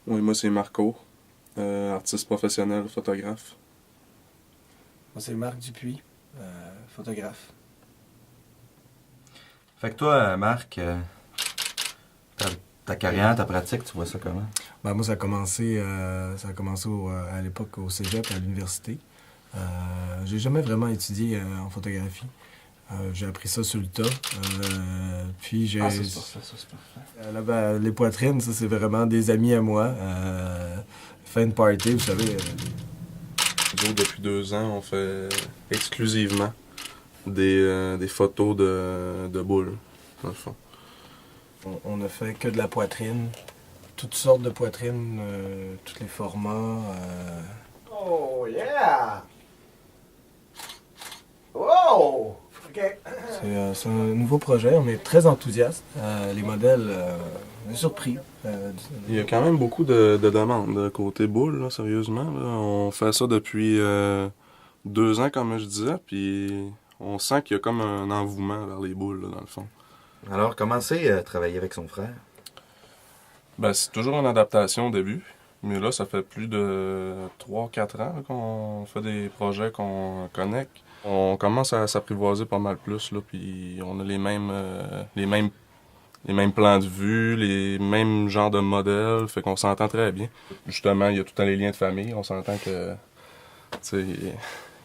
Oui, moi c'est Marco, artiste professionnel, photographe. Moi, c'est Marc Dupuis, photographe. Fait que toi, Marc, ta, ta carrière, ta pratique, tu vois ça comment? Ben, moi, ça a commencé à l'époque au cégep, à l'université. J'ai jamais vraiment étudié en photographie. J'ai appris ça sur le tas. Puis j'ai. Ah, ça c'est parfait, ça c'est parfait. Là-bas, les poitrines, ça, c'est vraiment des amis à moi. Fin de party, vous savez. Nous, depuis 2 ans, on fait exclusivement des photos de boules, dans le fond. On a fait que de la poitrine. Toutes sortes de poitrines, tous les formats. Oh, yeah! Wow! OK. C'est un nouveau projet, on est très enthousiaste. Les modèles, on est surpris. Il y a quand même beaucoup de demandes côté boules, là, sérieusement. Là. On fait ça depuis 2 ans, comme je disais, puis on sent qu'il y a comme un engouement vers les boules, là, dans le fond. Alors, comment c'est travailler avec son frère? Ben, c'est toujours une adaptation au début, mais là, ça fait plus de 3-4 ans là, qu'on fait des projets qu'on connecte. On commence à s'apprivoiser pas mal plus, là, puis on a les mêmes plans de vue, les mêmes genres de modèles, fait qu'on s'entend très bien. Justement, il y a tout le temps les liens de famille, on s'entend que, tu sais,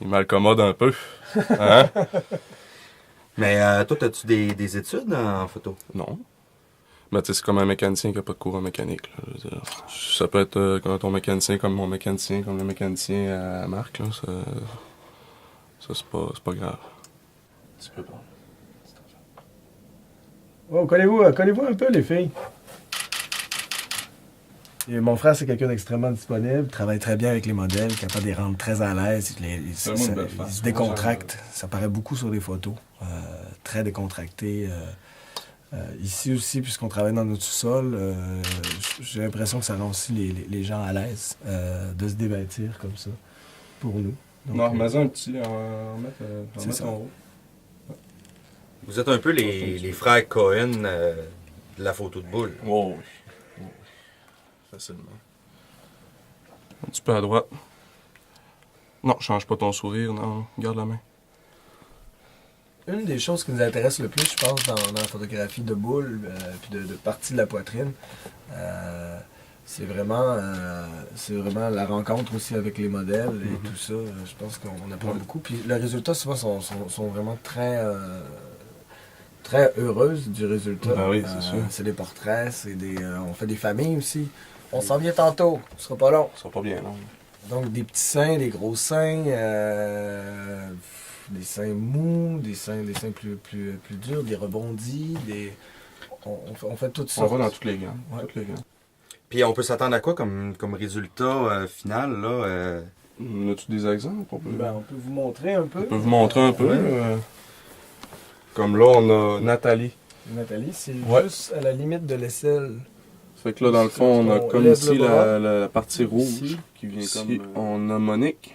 il m'accommode un peu. Hein? Mais toi, as-tu des études en photo? Non. Mais tu sais, c'est comme un mécanicien qui n'a pas de cours en mécanique. Là. Je veux dire, ça peut être comme ton mécanicien, comme mon mécanicien, comme le mécanicien à Marc. Là, ça c'est pas grave. Tu peux pas. Oh, connaissez-vous un peu les filles? Et mon frère, c'est quelqu'un d'extrêmement disponible, travaille très bien avec les modèles, capable de les rendre très à l'aise. Il se décontracte. Ça paraît beaucoup sur les photos. Très décontracté. Ici aussi, puisqu'on travaille dans notre sous-sol, j'ai l'impression que ça rend aussi les gens à l'aise de se dévêtir comme ça pour nous. Donc, Non, remets-en un petit, en mettre ça. en haut. Vous êtes un peu les frères Cohen de la photo de boule. Oh, oui. Oh, oui. Facilement. Un petit peu à droite. Non, change pas ton sourire, non. Garde la main. Une des choses qui nous intéresse le plus, je pense, dans la photographie de boule, puis de partie de la poitrine, c'est vraiment la rencontre aussi avec les modèles et tout ça. Je pense qu'on apprend beaucoup. Puis les résultats, souvent, sont vraiment très heureuses du résultat. Ben oui, c'est sûr. C'est des portraits, on fait des familles aussi. On s'en vient tantôt, ce sera pas long. Ça sera pas bien long. Donc des petits seins, des gros seins, des seins mous, des seins plus durs, des rebondis, on fait toutes On sortes. va dans toutes les gammes. Ouais. Toutes les gammes. Puis on peut s'attendre à quoi comme résultat final, là? As-tu des exemples? On peut vous montrer un peu. On peut vous montrer un peu. Comme là, on a Nathalie. Nathalie, c'est Ouais. juste à la limite de l'aisselle. Fait que là, dans le fond, on a comme lève ici le bras. la partie rouge Ici. qui vient Ici, comme... on a Monique.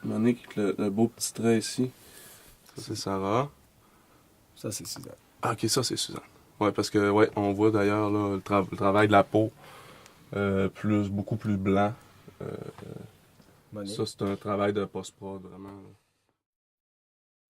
Monique, le beau petit trait ici. Ça, c'est Sarah. Ça, c'est Suzanne. Ah, ok, ça, c'est Suzanne. Ouais, parce que, ouais, on voit d'ailleurs là, le travail de la peau beaucoup plus blanc. Monique. Ça, c'est un travail de post-prod, vraiment. Là.